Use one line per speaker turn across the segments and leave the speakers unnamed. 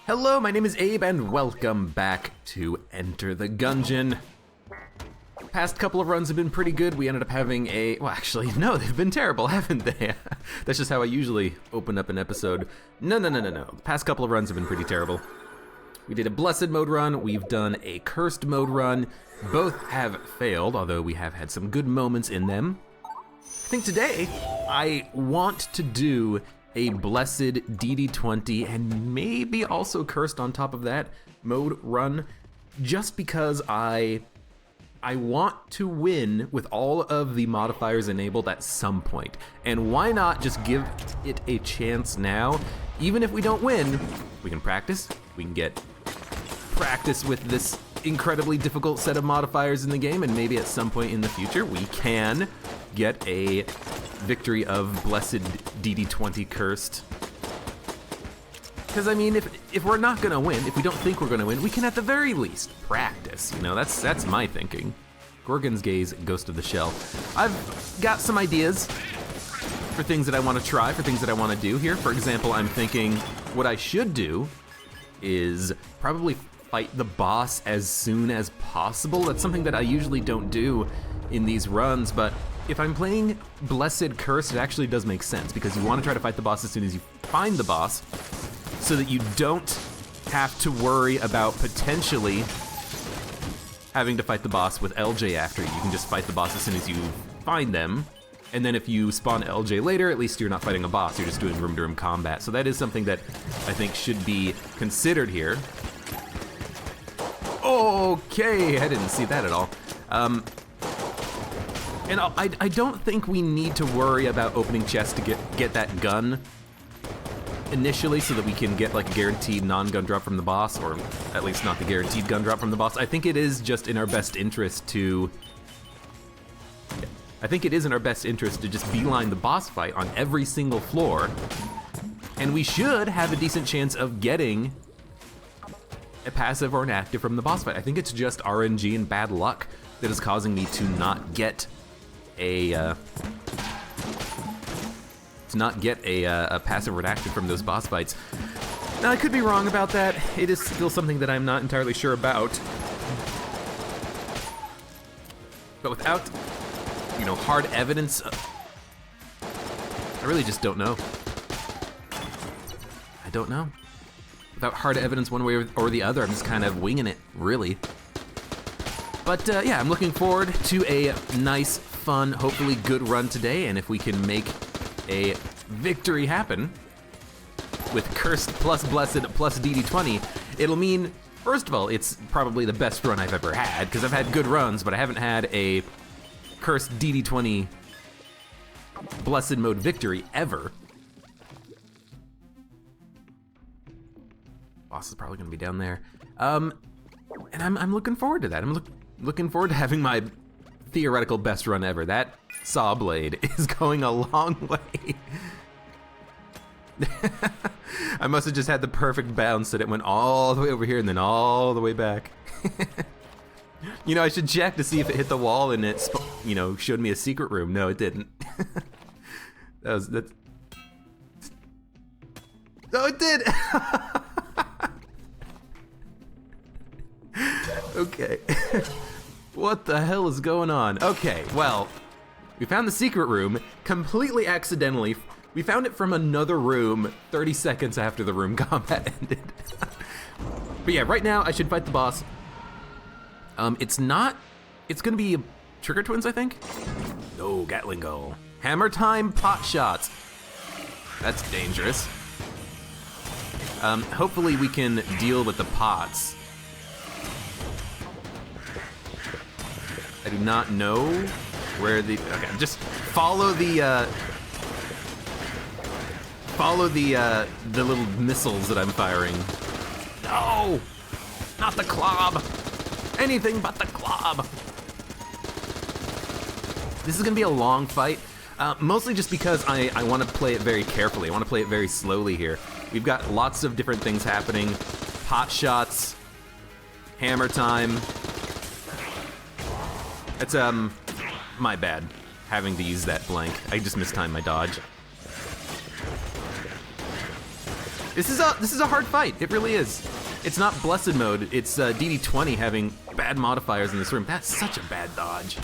Hello, my name is Abe, and welcome back to Enter the Gungeon. Past couple of runs have been pretty good. We ended up having well, actually, no, they've been terrible, haven't they? That's just how I usually open up an episode. No. The past couple of runs have been pretty terrible. We did a Blessed mode run, we've done a Cursed mode run. Both have failed, although we have had some good moments in them. I think today, I want to do a Blessed DD20 and maybe also Cursed on top of that mode run, just because I want to win with all of the modifiers enabled at some point. And why not just give it a chance now? Even if we don't win, we can practice, we can get practice with this incredibly difficult set of modifiers in the game, and maybe at some point in the future we can get a victory of Blessed DD20 Cursed. Because I mean, if we're not gonna win, if we don't think we're gonna win, we can at the very least practice. You know, that's my thinking. Gorgon's Gaze, Ghost of the Shell. I've got some ideas for things that I want to try, for things that I want to do here. For example, I'm thinking what I should do is probably fight the boss as soon as possible. That's something that I usually don't do in these runs, but if I'm playing Blessed Cursed, it actually does make sense, because you want to try to fight the boss as soon as you find the boss, so that you don't have to worry about potentially having to fight the boss with LJ after. You can just fight the boss as soon as you find them, and then if you spawn LJ later, at least you're not fighting a boss, you're just doing room-to-room combat. So that is something that I think should be considered here. Okay, I didn't see that at all. And I don't think we need to worry about opening chests to get that gun initially, so that we can get like a guaranteed non-gun drop from the boss, or at least not the guaranteed gun drop from the boss. I think it is just in our best interest to... I think it is in our best interest to just beeline the boss fight on every single floor, and we should have a decent chance of getting a passive or an active from the boss fight. I think it's just RNG and bad luck that is causing me to not get a passive or an active from those boss fights. Now, I could be wrong about that. It is still something that I'm not entirely sure about. But without, you know, hard evidence, I really just don't know. I don't know. Without hard evidence one way or the other, I'm just kind of winging it, really. But yeah, I'm looking forward to a nice, fun, hopefully good run today, and if we can make a victory happen with Cursed plus Blessed plus DD20, it'll mean, first of all, it's probably the best run I've ever had, because I've had good runs, but I haven't had a Cursed DD20 Blessed mode victory ever. Boss is probably gonna be down there. And I'm looking forward to that. I'm looking forward to having my theoretical best run ever. That saw blade is going a long way. I must have just had the perfect bounce that it went all the way over here and then all the way back. You know, I should check to see if it hit the wall and it, you know, showed me a secret room. No, it didn't. That's. No, it did. Okay. What the hell is going on? Okay, well, we found the secret room completely accidentally. We found it from another room 30 seconds after the room combat ended. But yeah, right now I should fight the boss. It's gonna be Trigger Twins, I think? No, Gatling Gun. Hammer time, pot shots. That's dangerous. Hopefully we can deal with the pots. I do not know where the, okay, just follow the little missiles that I'm firing. No, not the clob. Anything but the clob. This is gonna be a long fight, mostly just because I want to play it very carefully. I want to play it very slowly here. We've got lots of different things happening. Pot shots, hammer time. It's, my bad, having to use that blank. I just mistimed my dodge. This is a hard fight. It really is. It's not blessed mode. It's DD20 having bad modifiers in this room. That's such a bad dodge.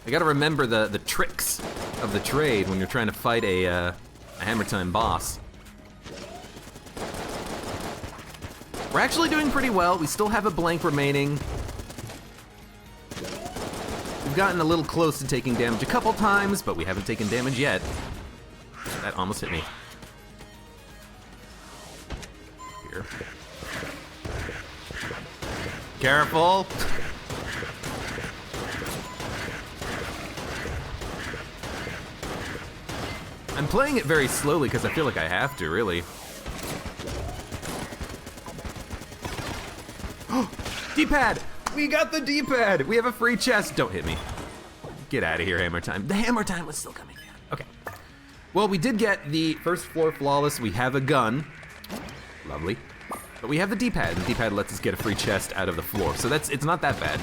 I gotta remember the tricks of the trade when you're trying to fight a Hammer Time boss. We're actually doing pretty well. We still have a blank remaining. We've gotten a little close to taking damage a couple times, but we haven't taken damage yet. That almost hit me. Here. Careful! I'm playing it very slowly because I feel like I have to, really. D-pad! We got the D-pad! We have a free chest. Don't hit me. Get out of here, Hammer Time. The Hammer Time was still coming down. Okay. Well, we did get the first floor flawless. We have a gun. Lovely. But we have the D-pad, and the D-pad lets us get a free chest out of the floor. So it's not that bad.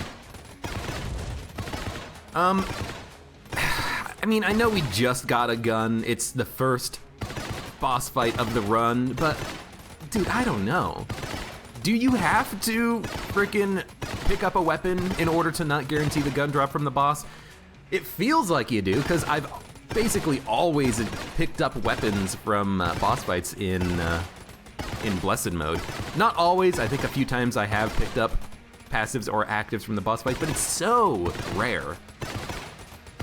I mean, I know we just got a gun. It's the first boss fight of the run, but dude, I don't know. Do you have to frickin' pick up a weapon in order to not guarantee the gun drop from the boss? It feels like you do, because I've basically always picked up weapons from boss fights in blessed mode. Not always. I think a few times I have picked up passives or actives from the boss fight, but it's so rare.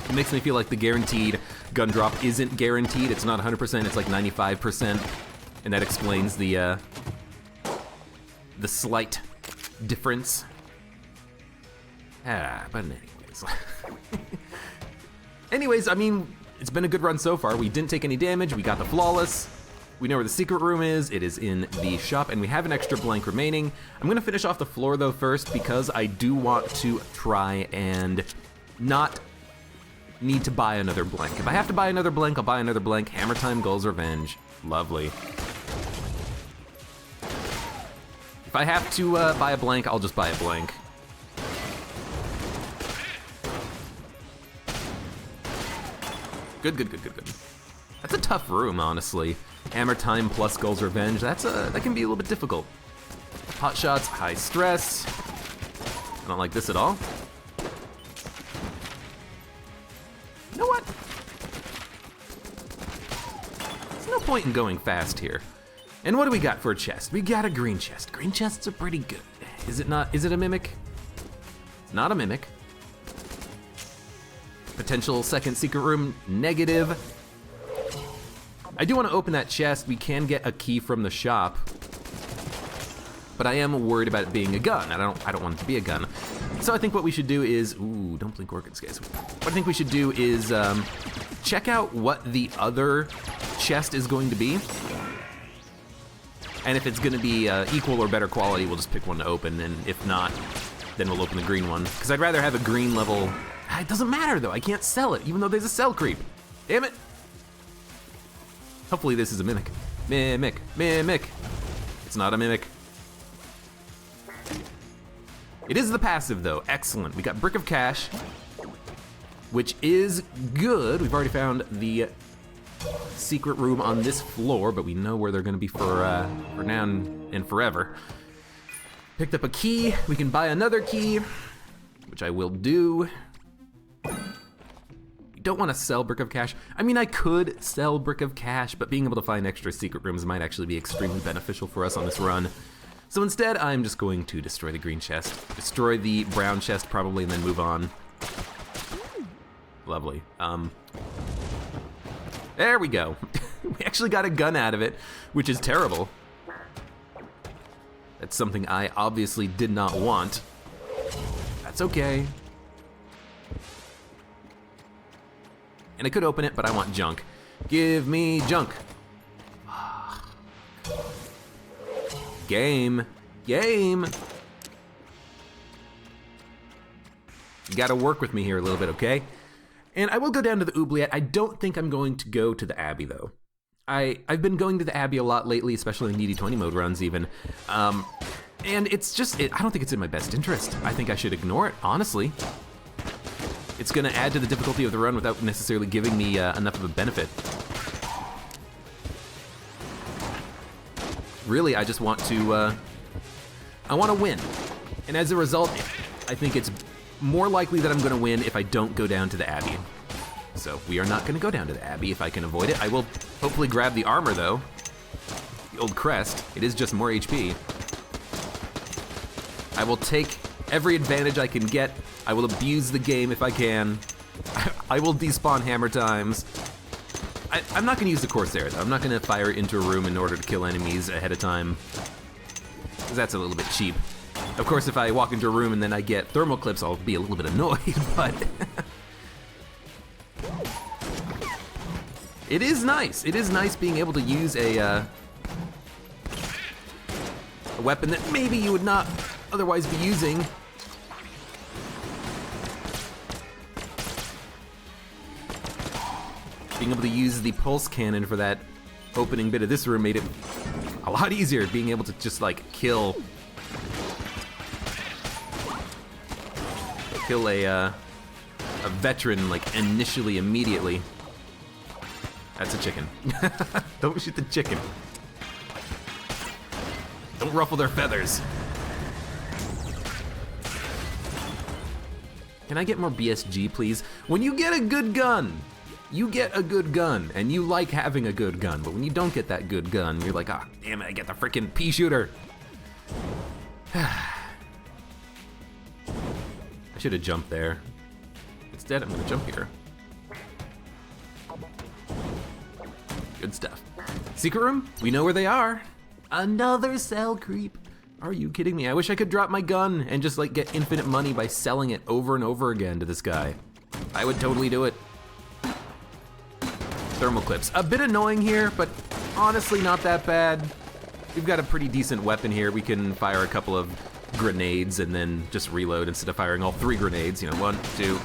It makes me feel like the guaranteed gun drop isn't guaranteed. It's not 100%, it's like 95%. And that explains the slight difference. But anyways. Anyways, I mean, it's been a good run so far. We didn't take any damage, we got the flawless. We know where the secret room is. It is in the shop, and we have an extra blank remaining. I'm gonna finish off the floor though first, because I do want to try and not need to buy another blank. If I have to buy another blank, I'll buy another blank. Hammer Time, Gull's Revenge. Lovely. If I have to buy a blank, I'll just buy a blank. Good. That's a tough room, honestly. Hammer Time plus Gull's Revenge, that can be a little bit difficult. Hot shots, high stress. I don't like this at all. You know what? There's no point in going fast here. And what do we got for a chest? We got a green chest. Green chests are pretty good. Is it not? Is it a mimic? It's not a mimic. Potential second secret room, negative. I do want to open that chest. We can get a key from the shop, but I am worried about it being a gun. I don't want it to be a gun. So I think what we should do is, ooh, don't blink organs, guys. What I think we should do is check out what the other chest is going to be. And if it's gonna be equal or better quality, we'll just pick one to open, and if not, then we'll open the green one. Because I'd rather have a green level. It doesn't matter though, I can't sell it, even though there's a sell creep. Damn it. Hopefully this is a mimic. Mimic. It's not a mimic. It is the passive though, excellent. We got Brick of Cash, which is good. We've already found the secret room on this floor, but we know where they're gonna be for now and forever. Picked up a key. We can buy another key, which I will do. You don't want to sell Brick of Cash. I mean, I could sell Brick of Cash, but being able to find extra secret rooms might actually be extremely beneficial for us on this run. So instead, I'm just going to destroy the green chest, destroy the brown chest probably, and then move on. Lovely. There we go. We actually got a gun out of it, which is terrible. That's something I obviously did not want. That's okay. And I could open it, but I want junk. Give me junk. Game. You gotta work with me here a little bit, okay? And I will go down to the oubliette. I don't think I'm going to go to the Abbey, though. I've been going to the Abbey a lot lately, especially in DD20 mode runs, even. And it's just, I don't think it's in my best interest. I think I should ignore it, honestly. it's gonna add to the difficulty of the run without necessarily giving me enough of a benefit. Really, I just want to, I want to win. And as a result, I think it's more likely that I'm gonna win if I don't go down to the Abbey. So we are not gonna go down to the Abbey if I can avoid it. I will hopefully grab the armor though. The old crest, it is just more HP. I will take every advantage I can get. I will abuse the game if I can. I will despawn hammer times. I'm not gonna use the Corsair though. I'm not gonna fire into a room in order to kill enemies ahead of time, because that's a little bit cheap. Of course, if I walk into a room and then I get thermal clips, I'll be a little bit annoyed, but it is nice. It is nice being able to use a weapon that maybe you would not otherwise be using. Being able to use the pulse cannon for that opening bit of this room made it a lot easier, being able to just like kill a veteran like initially, immediately. That's a chicken. Don't shoot the chicken. Don't ruffle their feathers. Can I get more BSG, please? When you get a good gun, you get a good gun, and you like having a good gun, but when you don't get that good gun, you're like, ah, damn it, I get the frickin' pea shooter. I should have jumped there. Instead, I'm gonna jump here. Good stuff. Secret room? We know where they are. Another cell creep. Are you kidding me? I wish I could drop my gun and just like get infinite money by selling it over and over again to this guy. I would totally do it. Thermal clips. A bit annoying here, but honestly not that bad. We've got a pretty decent weapon here. We can fire a couple of grenades and then just reload instead of firing all 3 grenades. You know, 1, 2.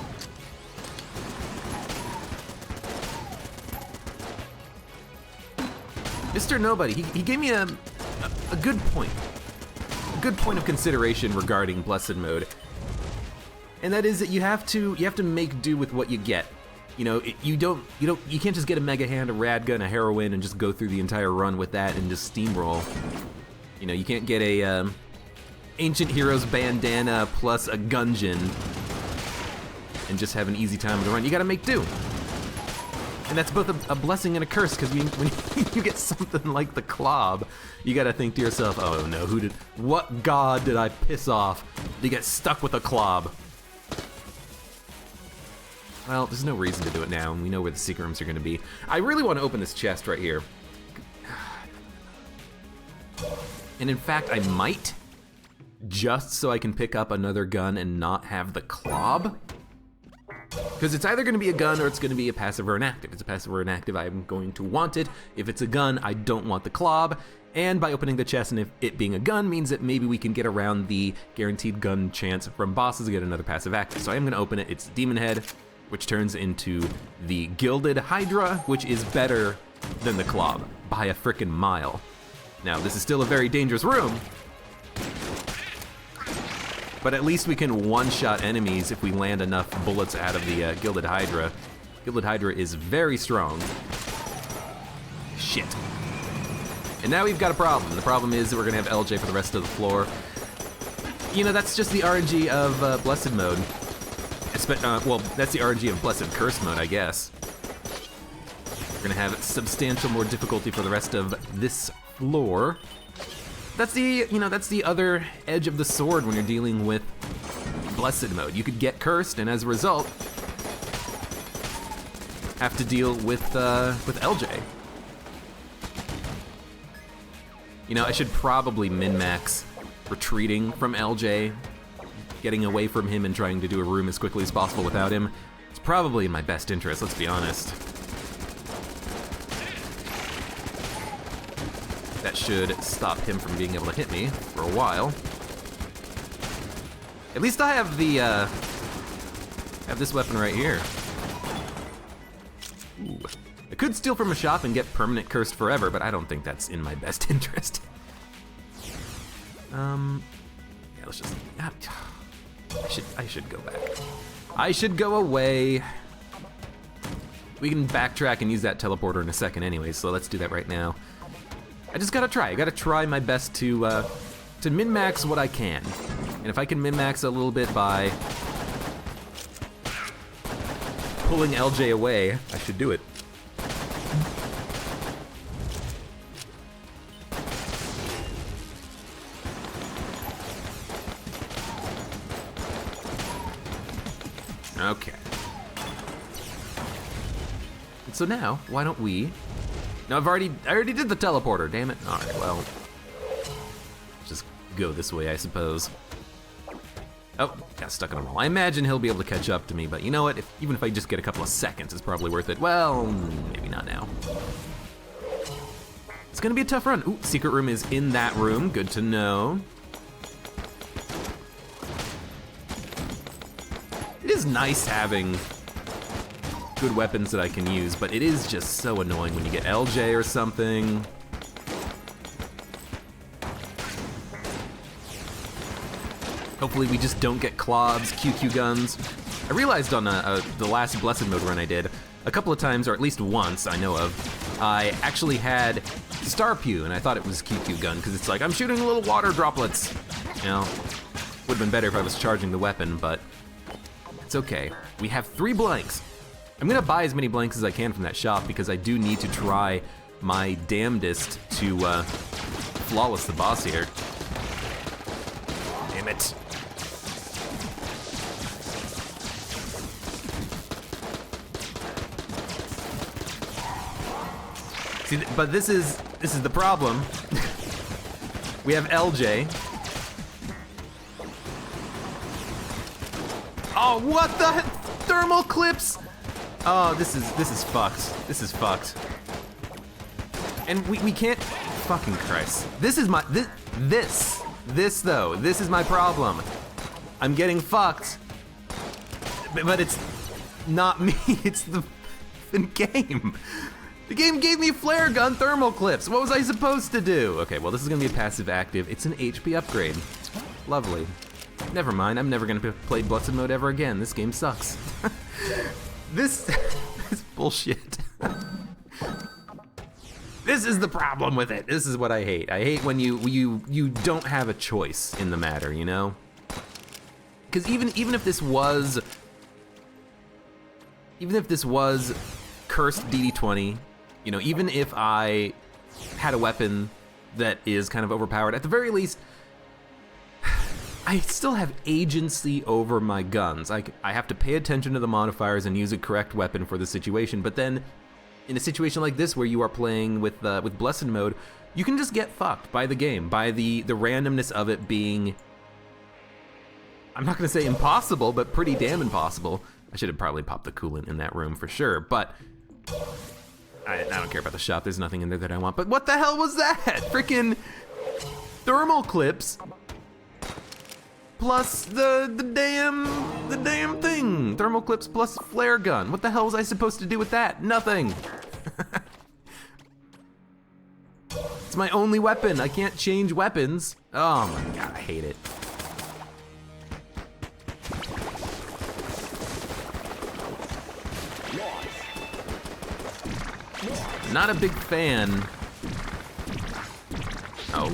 Mr. Nobody, he gave me a good point. A good point of consideration regarding Blessed Mode. And that is that you have to make do with what you get. You know, you can't just get a mega hand, a rad gun, a heroin, and just go through the entire run with that and just steamroll. You know, you can't get a Ancient Heroes bandana plus a Gungeon and just have an easy time of the run. You gotta make do. And that's both a blessing and a curse, because when you get something like the Clob, you gotta think to yourself, oh no, what god did I piss off to get stuck with a Clob? Well, there's no reason to do it now, and we know where the secret rooms are gonna be. I really wanna open this chest right here. And in fact, I might, just so I can pick up another gun and not have the Clob. Because it's either gonna be a gun or it's gonna be a passive or an active. If it's a passive or an active, I'm going to want it. If it's a gun, I don't want the Clob. And by opening the chest and if it being a gun means that maybe we can get around the guaranteed gun chance from bosses to get another passive active. So I am gonna open it. It's Demon Head, which turns into the Gilded Hydra, which is better than the Clob by a frickin' mile. Now, this is still a very dangerous room, but at least we can one-shot enemies if we land enough bullets out of the Gilded Hydra. Gilded Hydra is very strong. Shit. And now we've got a problem. The problem is that we're gonna have LJ for the rest of the floor. You know, that's just the RNG of Blessed Mode. Well, that's the RNG of Blessed Curse Mode, I guess. We're gonna have substantial more difficulty for the rest of this floor. That's the other edge of the sword when you're dealing with Blessed Mode. You could get cursed, and as a result, have to deal with LJ. You know, I should probably min-max retreating from LJ, getting away from him and trying to do a room as quickly as possible without him. It's probably in my best interest, let's be honest. That should stop him from being able to hit me for a while. At least I have the, have this weapon right here. Ooh. I could steal from a shop and get permanent cursed forever, but I don't think that's in my best interest. Yeah, let's just, I should go back. I should go away. We can backtrack and use that teleporter in a second anyway, so let's do that right now. I just gotta try. I gotta try my best to min-max what I can. And if I can min-max a little bit by pulling LJ away, I should do it. Okay. And so now, why don't we? No, I already did the teleporter. Damn it! All right, well, just go this way, I suppose. Oh, got stuck in a wall. I imagine he'll be able to catch up to me, but you know what? Even if I just get a couple of seconds, it's probably worth it. Well, maybe not now. It's gonna be a tough run. Ooh, secret room is in that room. Good to know. It is nice having good weapons that I can use, but it is just so annoying when you get LJ or something. Hopefully we just don't get Clobs, QQ guns. I realized on the last Blessed Mode run I did, a couple of times, or at least once I know of, I actually had Star Pew, and I thought it was QQ gun, because it's like, I'm shooting little water droplets. You know, would have been better if I was charging the weapon, but it's okay. We have 3 blanks. I'm gonna buy as many blanks as I can from that shop because I do need to try my damnedest to flawless the boss here. Damn it. See, but this is the problem. We have LJ. Oh, what the thermal clips? Oh, this is fucked. This is fucked. And we can't. Fucking Christ. This is my this though. This is my problem. I'm getting fucked. But it's not me. It's the game. The game gave me flare gun thermal clips. What was I supposed to do? Okay, well this is gonna be a passive active. It's an HP upgrade. Lovely. Never mind, I'm never gonna play Blessed Mode ever again. This game sucks. This is bullshit. This is the problem with it. This is what I hate. I hate when you don't have a choice in the matter, you know? Because even if this was cursed DD20, you know, even if I had a weapon that is kind of overpowered, at the very least, I still have agency over my guns. I have to pay attention to the modifiers and use a correct weapon for the situation, but then in a situation like this where you are playing with Blessed Mode, you can just get fucked by the game, by the randomness of it being, I'm not gonna say impossible, but pretty damn impossible. I should have probably popped the coolant in that room for sure, but I don't care about the shop. There's nothing in there that I want. But what the hell was that? Freaking thermal clips plus the damn thing. Thermal clips plus flare gun. What the hell was I supposed to do with that? Nothing. It's my only weapon. I can't change weapons. Oh my god, I hate it. Not a big fan. Oh,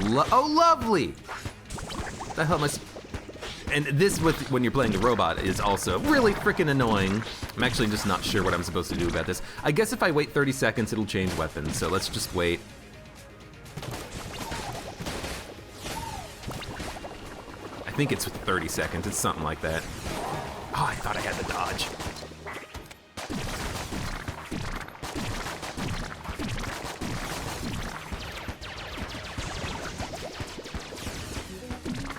lovely. What the hell am I? And this when you're playing the robot is also really freaking annoying. I'm actually just not sure what I'm supposed to do about this. I guess if I wait 30 seconds, it'll change weapons. So let's just wait. I think it's 30 seconds. It's something like that. Oh, I thought I had the dodge.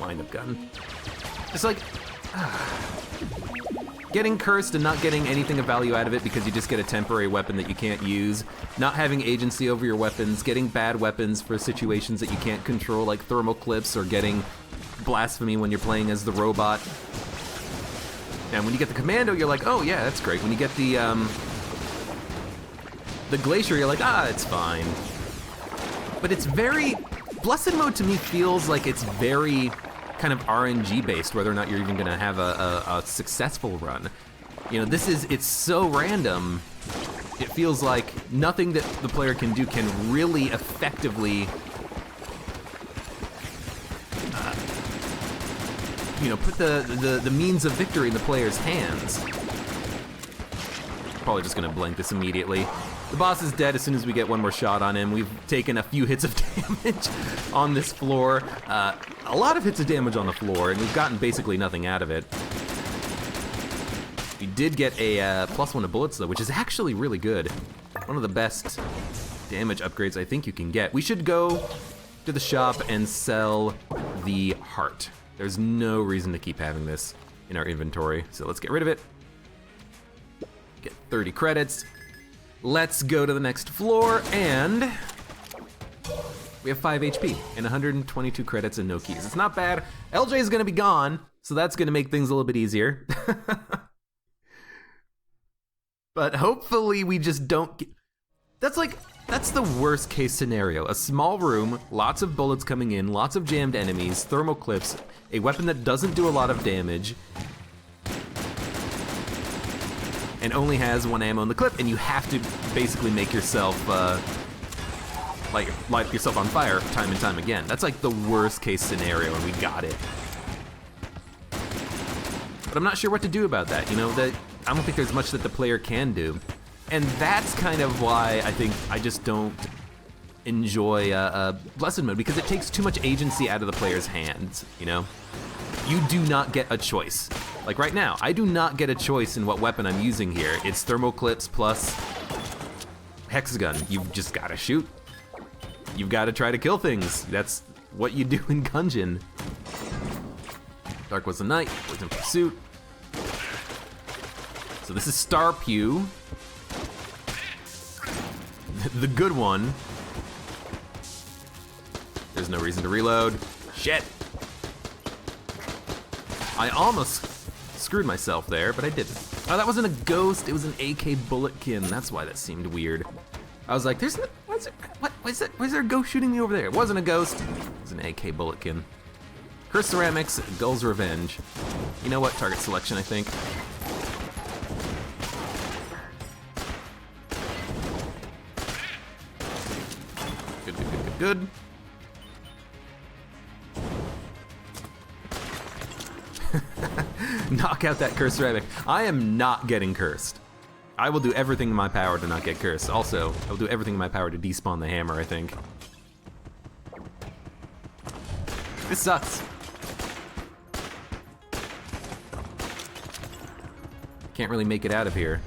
Wind-up gun. It's like getting cursed and not getting anything of value out of it because you just get a temporary weapon that you can't use, not having agency over your weapons, getting bad weapons for situations that you can't control like thermal clips or getting blasphemy when you're playing as the robot. And when you get the commando, you're like, oh yeah, that's great. When you get the glacier, you're like, ah, it's fine. But it's very, Blessed Mode to me feels like it's very kind of RNG based, whether or not you're even gonna have a successful run. You know, it's so random, it feels like nothing that the player can do can really effectively you know, put the means of victory in the player's hands. Probably just gonna blank this immediately. The boss is dead as soon as we get one more shot on him. We've taken a few hits of damage on this floor. A lot of hits of damage on the floor, and we've gotten basically nothing out of it. We did get a +1 to bullets though, which is actually really good. One of the best damage upgrades I think you can get. We should go to the shop and sell the heart. There's no reason to keep having this in our inventory, so let's get rid of it. Get 30 credits. Let's go to the next floor, and we have 5 HP and 122 credits and no keys. It's not bad. LJ is gonna be gone, so that's gonna make things a little bit easier. But hopefully we just don't get... That's the worst case scenario. A small room, lots of bullets coming in, lots of jammed enemies, thermal clips, a weapon that doesn't do a lot of damage, and only has 1 ammo in the clip, and you have to basically make yourself, light yourself on fire time and time again. That's like the worst case scenario, and we got it. But I'm not sure what to do about that, you know, I don't think there's much that the player can do. And that's kind of why I think I just don't enjoy Blessed Mode, because it takes too much agency out of the player's hands, you know? You do not get a choice. Like right now, I do not get a choice in what weapon I'm using here. It's thermal clips plus hexagon. You've just gotta shoot. You've gotta try to kill things. That's what you do in Gungeon. Dark was the night, was in pursuit. So this is Star Pew. The good one. There's no reason to reload. Shit. I almost screwed myself there, but I didn't. Oh, that wasn't a ghost, it was an AK bulletkin. That's why that seemed weird. I was like, why is there a ghost shooting me over there? It wasn't a ghost, it was an AK bulletkin. Cursed Ceramics, Gull's Revenge. You know what, target selection, I think. Good. Knock out that cursed ceramic. I am not getting cursed. I will do everything in my power to not get cursed. Also, I will do everything in my power to despawn the hammer, I think. This sucks. Can't really make it out of here.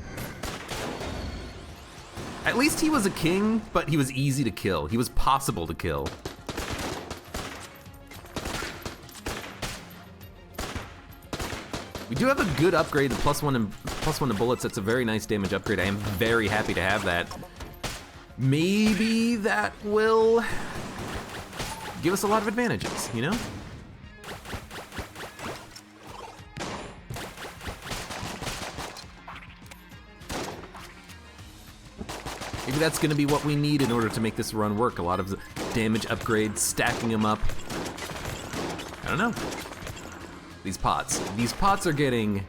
At least he was a king, but he was easy to kill. He was possible to kill. We do have a good upgrade, the +1 to bullets. That's a very nice damage upgrade. I am very happy to have that. Maybe that will give us a lot of advantages, you know? Maybe that's gonna be what we need in order to make this run work. A lot of damage upgrades, stacking them up. I don't know. These pots are getting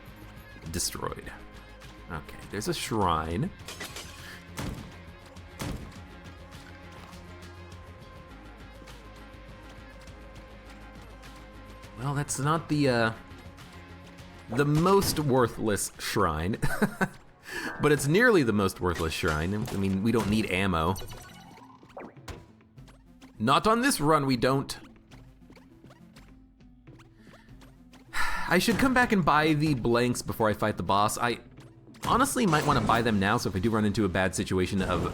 destroyed. Okay, there's a shrine. Well, that's not the most worthless shrine. But it's nearly the most worthless shrine. I mean, we don't need ammo. Not on this run, we don't. I should come back and buy the blanks before I fight the boss. I honestly might want to buy them now, so if I do run into a bad situation of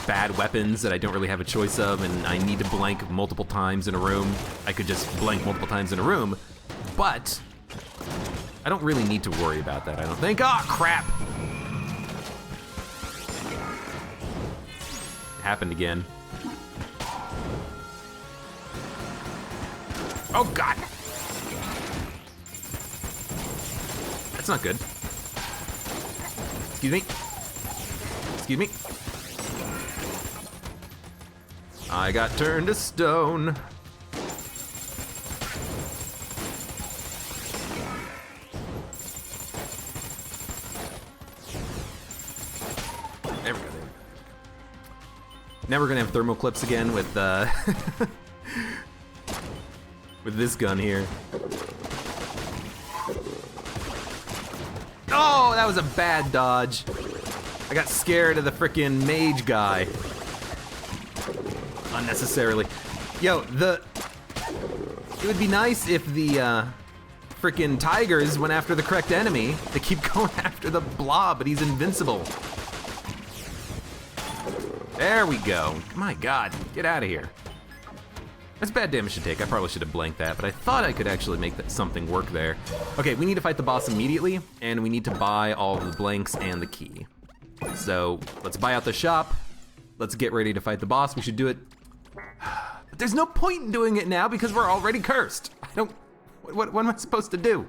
bad weapons that I don't really have a choice of and I need to blank multiple times in a room, I could just blank multiple times in a room. But I don't really need to worry about that, I don't think. Oh, crap! It happened again. Oh, God! That's not good. Excuse me. Excuse me. I got turned to stone. Now we're gonna have thermal clips again with with this gun here. Oh, that was a bad dodge. I got scared of the frickin' mage guy. Unnecessarily. Yo, it would be nice if the frickin' tigers went after the correct enemy. They keep going after the blob, but he's invincible. There we go. My God, get out of here. That's bad damage to take. I probably should have blanked that, but I thought I could actually make something work there. Okay, we need to fight the boss immediately, and we need to buy all of the blanks and the key. So let's buy out the shop. Let's get ready to fight the boss. We should do it. But there's no point in doing it now because we're already cursed. What am I supposed to do?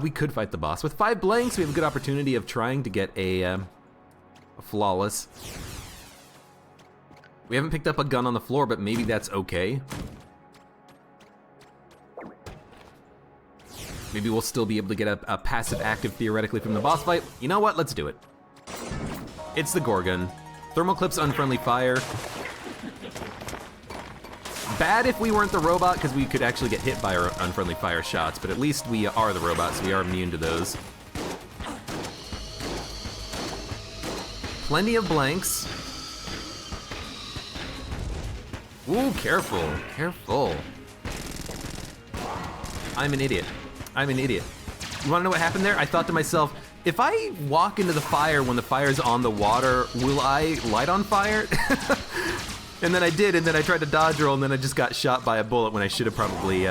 We could fight the boss. With 5 blanks, we have a good opportunity of trying to get a flawless. We haven't picked up a gun on the floor, but maybe that's okay. Maybe we'll still be able to get a passive active theoretically from the boss fight. You know what? Let's do it. It's the Gorgon. Thermal clips, unfriendly fire. Bad if we weren't the robot, because we could actually get hit by our unfriendly fire shots, but at least we are the robot, so we are immune to those. Plenty of blanks. Ooh, careful, careful. I'm an idiot. I'm an idiot. You wanna know what happened there? I thought to myself, if I walk into the fire when the fire's on the water, will I light on fire? And then I did, and then I tried to dodge roll, and then I just got shot by a bullet when I should have probably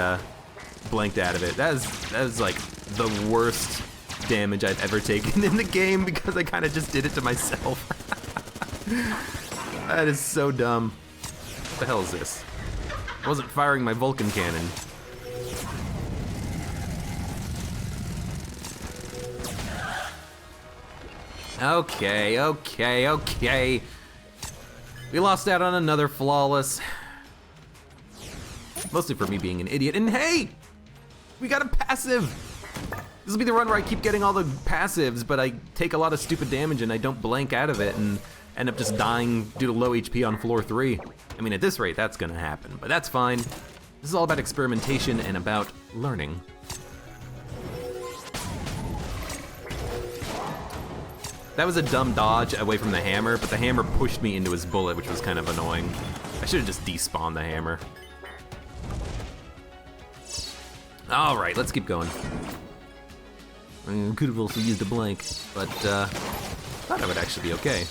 blanked out of it. That was like the worst damage I've ever taken in the game because I kind of just did it to myself. That is so dumb. What the hell is this? I wasn't firing my Vulcan cannon. Okay, okay, okay. We lost out on another flawless. Mostly for me being an idiot. And hey! We got a passive! This will be the run where I keep getting all the passives, but I take a lot of stupid damage and I don't blank out of it and end up just dying due to low HP on floor 3. I mean, at this rate, that's gonna happen, but that's fine. This is all about experimentation and about learning. That was a dumb dodge away from the hammer, but the hammer pushed me into his bullet, which was kind of annoying. I should have just despawned the hammer. All right, let's keep going. I could have also used a blank, but thought I would actually be okay.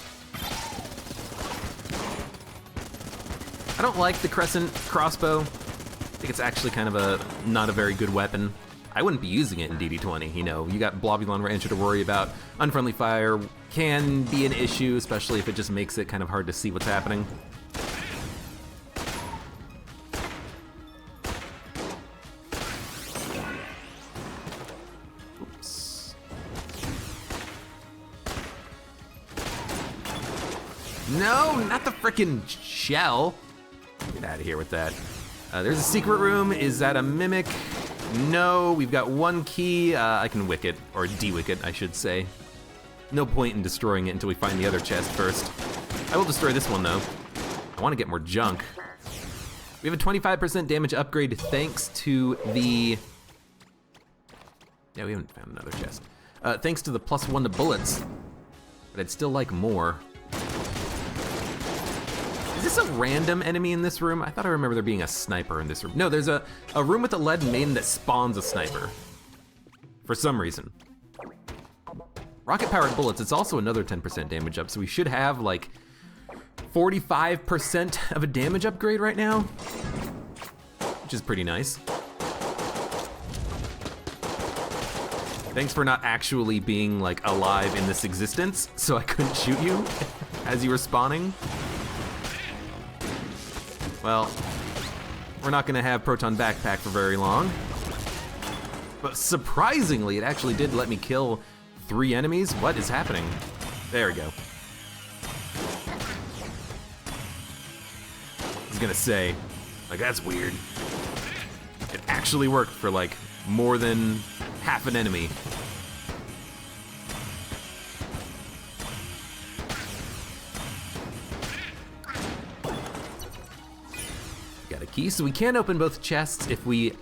I don't like the crescent crossbow. I think it's actually kind of not a very good weapon. I wouldn't be using it in DD20, you know. You got Blobulon Rancher to worry about. Unfriendly fire can be an issue, especially if it just makes it kind of hard to see what's happening. Oops. No, not the frickin' shell. Get out of here with that. There's a secret room. Is that a mimic? No, we've got one key. I can wick it, or de-wick it, I should say. No point in destroying it until we find the other chest first. I will destroy this one, though. I want to get more junk. We have a 25% damage upgrade thanks to the... Yeah, we haven't found another chest. Thanks to the +1 to bullets. But I'd still like more. Is this a random enemy in this room? I thought I remember there being a sniper in this room. No, there's a room with a lead maiden that spawns a sniper. For some reason. Rocket-powered bullets, it's also another 10% damage up, so we should have like 45% of a damage upgrade right now. Which is pretty nice. Thanks for not actually being like alive in this existence, so I couldn't shoot you as you were spawning. Well, we're not gonna have Proton Backpack for very long. But surprisingly, it actually did let me kill 3 enemies. What is happening? There we go. I was gonna say, like, that's weird. It actually worked for like more than half an enemy. key. So we can open both chests if we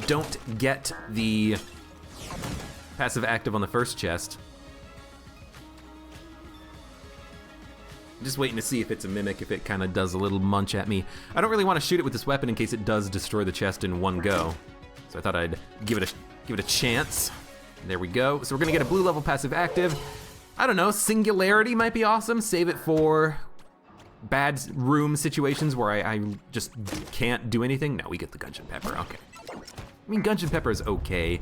don't get the passive active on the first chest. Just waiting to see if it's a mimic, if it kind of does a little munch at me. I don't really want to shoot it with this weapon in case it does destroy the chest in one go. So I thought I'd give it a chance. There we go. So we're gonna get a blue level passive active. I don't know, Singularity might be awesome. Save it for bad room situations where I just can't do anything. No, we get the Gungeon Pepper, okay. I mean, Gungeon Pepper is okay.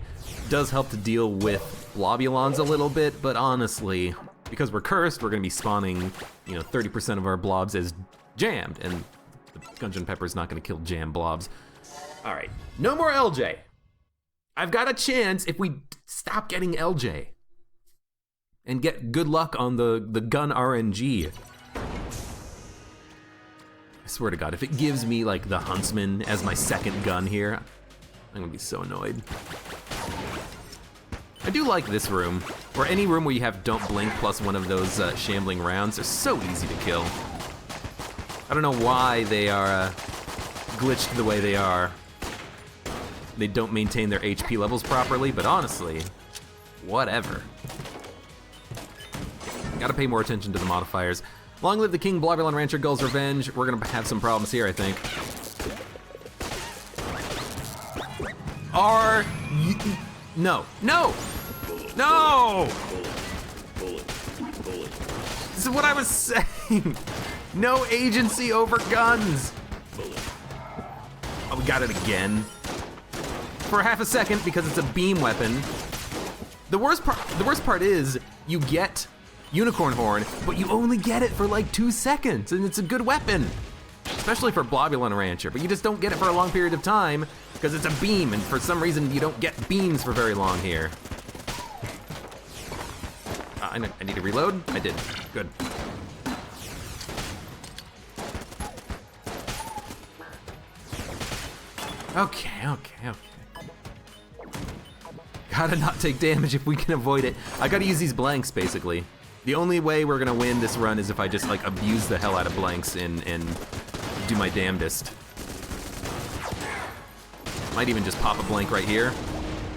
Does help to deal with Blobulons a little bit, but honestly, because we're cursed, we're gonna be spawning, 30% of our blobs as jammed, and the Gungeon Pepper is not gonna kill jam blobs. All right, no more LJ. I've got a chance if we stop getting LJ and get good luck on the gun RNG. I swear to God, if it gives me like the Huntsman as my second gun here, I'm gonna be so annoyed. I do like this room, or any room where you have Don't Blink plus one of those shambling rounds. They're so easy to kill. I don't know why they are glitched the way they are. They don't maintain their HP levels properly, but honestly, whatever. Gotta pay more attention to the modifiers. Long live the King, Blobulon Rancher, Gull's Revenge. We're gonna have some problems here, I think. No. This is what I was saying. No agency over guns. Oh, we got it again. For half a second because it's a beam weapon. The worst part is you get Unicorn Horn, but you only get it for like 2 seconds, and it's a good weapon. Especially for Blobulon Rancher, but you just don't get it for a long period of time because it's a beam, and for some reason you don't get beams for very long here. I need to reload? I did. Good. Okay. Gotta not take damage if we can avoid it. I gotta use these blanks, basically. The only way we're gonna win this run is if I just like abuse the hell out of blanks and do my damnedest. Might even just pop a blank right here.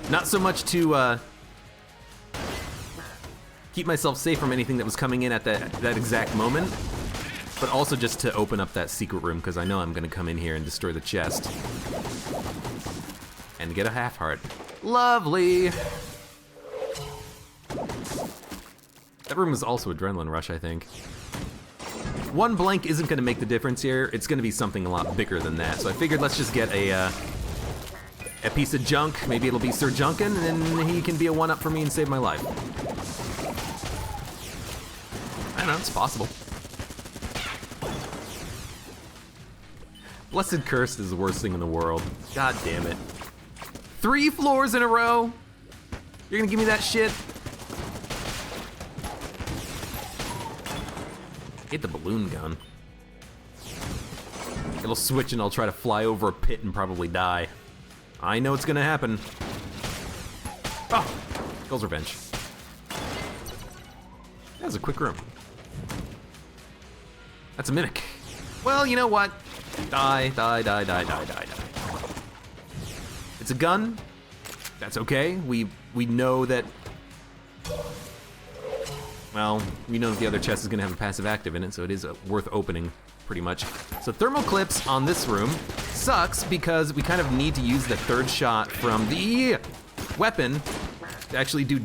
Not so much to keep myself safe from anything that was coming in at that exact moment, but also just to open up that secret room because I know I'm gonna come in here and destroy the chest. And get a half heart. Lovely! That room is also Adrenaline Rush, I think. One blank isn't gonna make the difference here. It's gonna be something a lot bigger than that. So I figured let's just get a piece of junk. Maybe it'll be Sir Junkin, and then he can be a one-up for me and save my life. I don't know, it's possible. Blessed Cursed is the worst thing in the world. God damn it. 3 floors in a row? You're gonna give me that shit? Get the balloon gun. It'll switch and I'll try to fly over a pit and probably die. I know it's gonna happen. Oh, Gull's Revenge. That was a quick room. That's a mimic. Well, you know what? Die. It's a gun. That's okay. We know that. Well, we know that the other chest is gonna have a passive active in it, so it is worth opening, pretty much. So thermal clips on this room sucks because we kind of need to use the third shot from the weapon to actually do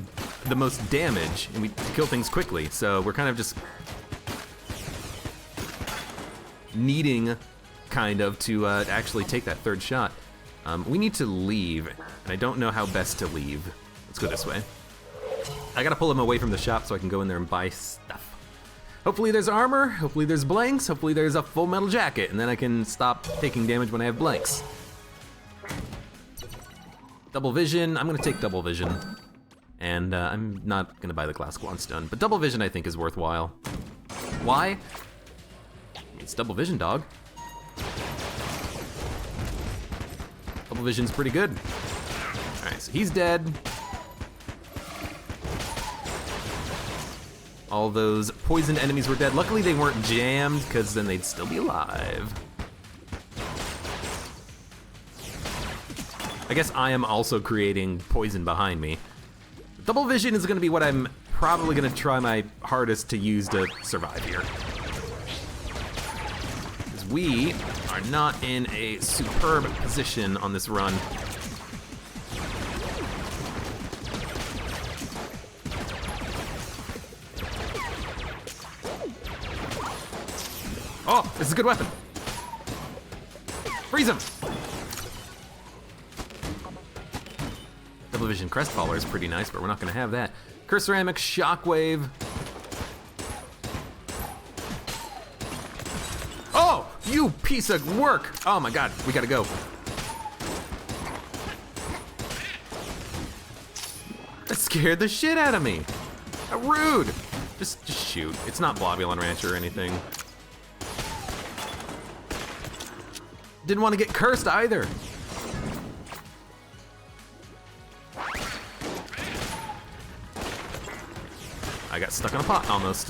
the most damage, and we kill things quickly. So we're kind of just needing kind of to actually take that third shot. We need to leave, and I don't know how best to leave. Let's go this way. I gotta pull him away from the shop so I can go in there and buy stuff. Hopefully there's armor, hopefully there's blanks, hopefully there's a full metal jacket, and then I can stop taking damage when I have blanks. Double vision, I'm gonna take double vision. And I'm not gonna buy the glass Guanstone, but double vision I think is worthwhile. Why? It's double vision, dog. Double vision's pretty good. All right, so he's dead. All those poisoned enemies were dead. Luckily they weren't jammed, because then they'd still be alive. I guess I am also creating poison behind me. Double vision is gonna be what I'm probably gonna try my hardest to use to survive here. Because we are not in a superb position on this run. Oh, this is a good weapon. Freeze him! Double vision crestfaller is pretty nice, but we're not gonna have that. Curse ceramic, shockwave. Oh, you piece of work! Oh my god, we gotta go. That scared the shit out of me. How rude. Just shoot. It's not Blobulon Ranch or anything. Didn't want to get cursed either. I got stuck on a pot almost.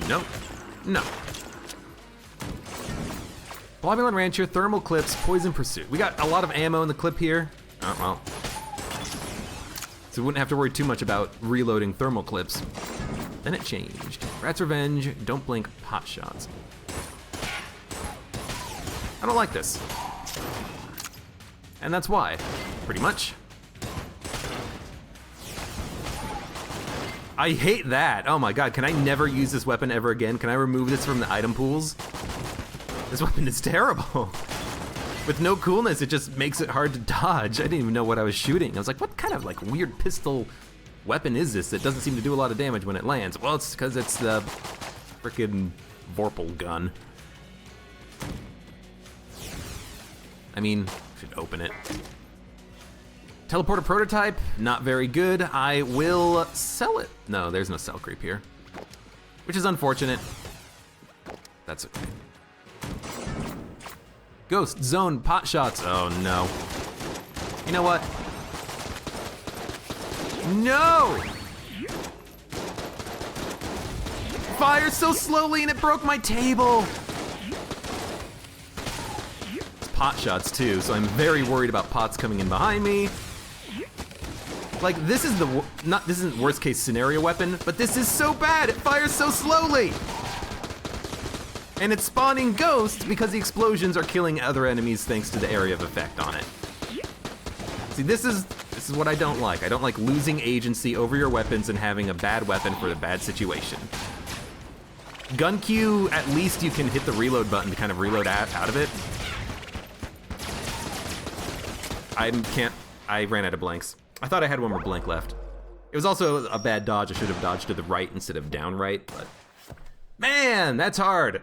Nope. No. Blobulon Rancher, Thermal Clips, Poison Pursuit. We got a lot of ammo in the clip here. Oh, well. So we wouldn't have to worry too much about reloading Thermal Clips. Then it changed. Rat's Revenge, Don't Blink, Pot Shots. I don't like this. And that's why, pretty much. I hate that. Oh my god, can I never use this weapon ever again? Can I remove this from the item pools? This weapon is terrible. With no coolness, it just makes it hard to dodge. I didn't even know what I was shooting. I was like, what kind of like weird pistol weapon is this that doesn't seem to do a lot of damage when it lands? Well, it's because it's the frickin' Vorpal gun. I mean, should open it. Teleporter prototype, not very good. I will sell it. No, there's no sell creep here, which is unfortunate. That's okay. Ghost Zone Pot Shots. Oh no. You know what? No! Fire so slowly and it broke my table. It's pot shots too, so I'm very worried about pots coming in behind me. Like this is this isn't worst case scenario weapon, but this is so bad. It fires so slowly. And it's spawning ghosts because the explosions are killing other enemies thanks to the area of effect on it. See, this is what I don't like. I don't like losing agency over your weapons and having a bad weapon for a bad situation. Gun Q, at least you can hit the reload button to kind of reload out of it. I ran out of blanks. I thought I had one more blank left. It was also a bad dodge. I should have dodged to the right instead of down right, but man, that's hard.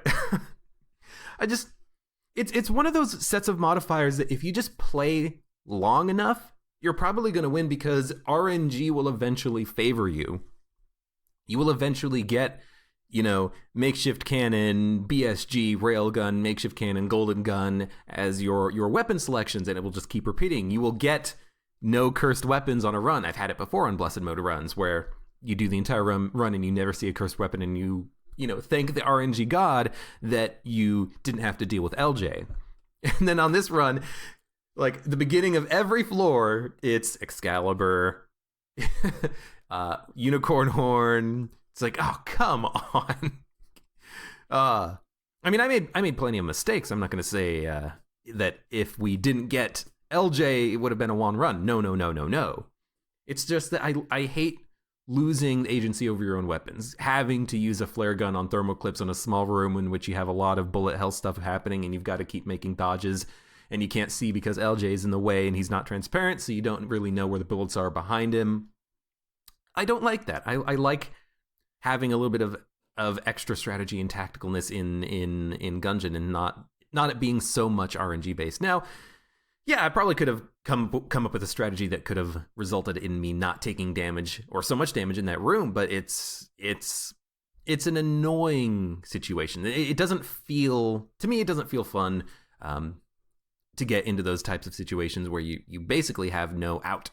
It's one of those sets of modifiers that if you just play long enough, you're probably gonna win because RNG will eventually favor you. You will eventually get, you know, makeshift cannon, BSG, railgun, makeshift cannon, golden gun as your weapon selections, and it will just keep repeating. You will get no cursed weapons on a run. I've had it before on Blessed Mode runs where you do the entire run and you never see a cursed weapon and you know, thank the RNG god that you didn't have to deal with LJ. And then on this run, like the beginning of every floor, it's Excalibur, Unicorn Horn. It's like, oh, come on. I mean, I made plenty of mistakes. I'm not going to say that if we didn't get LJ, it would have been a one run. No. It's just that I hate losing agency over your own weapons, having to use a flare gun on thermal clips in a small room in which you have a lot of bullet hell stuff happening and you've got to keep making dodges and you can't see because LJ is in the way and he's not transparent, so you don't really know where the bullets are behind him. I don't like that. I like having a little bit of extra strategy and tacticalness in Gungeon and not it being so much RNG based. Now, yeah, I probably could have come up with a strategy that could have resulted in me not taking damage or so much damage in that room, but it's an annoying situation. It doesn't feel, to me, it doesn't feel fun to get into those types of situations where you basically have no out.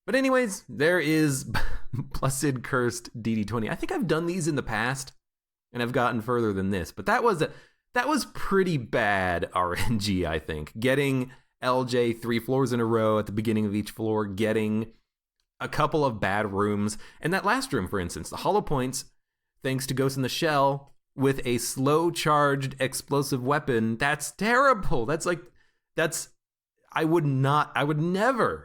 But anyways, there is Blessed Cursed DD20. I think I've done these in the past and I've gotten further than this, but that was that was pretty bad RNG, I think. Getting LJ 3 floors in a row at the beginning of each floor, getting a couple of bad rooms. And that last room, for instance, the hollow points, thanks to Ghost in the Shell, with a slow charged explosive weapon, that's terrible. I would never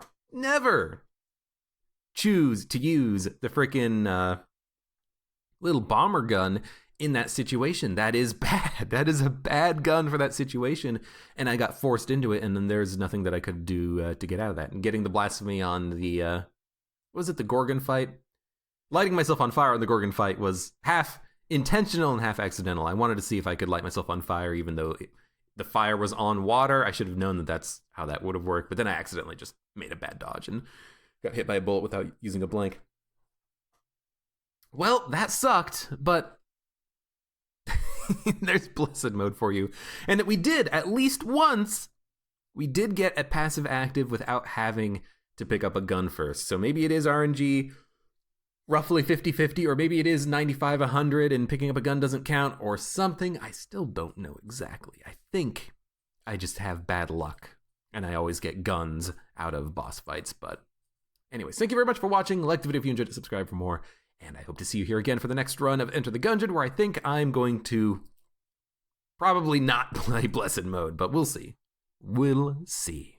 choose to use the freaking little bomber gun in that situation. That is bad. That is a bad gun for that situation. And I got forced into it, and then there's nothing that I could do to get out of that. And getting the blasphemy on the, the Gorgon fight? Lighting myself on fire on the Gorgon fight was half intentional and half accidental. I wanted to see if I could light myself on fire, even though the fire was on water. I should have known that that's how that would have worked. But then I accidentally just made a bad dodge and got hit by a bullet without using a blank. Well, that sucked, but there's Blessed Mode for you. And that we did, at least once, we did get a passive active without having to pick up a gun first. So maybe it is RNG roughly 50-50, or maybe it is 95-100 and picking up a gun doesn't count, or something. I still don't know exactly. I think I just have bad luck, and I always get guns out of boss fights. But anyways, thank you very much for watching. Like the video if you enjoyed it, subscribe for more, and I hope to see you here again for the next run of Enter the Gungeon, where I think I'm going to probably not play Blessed Mode, but we'll see. We'll see.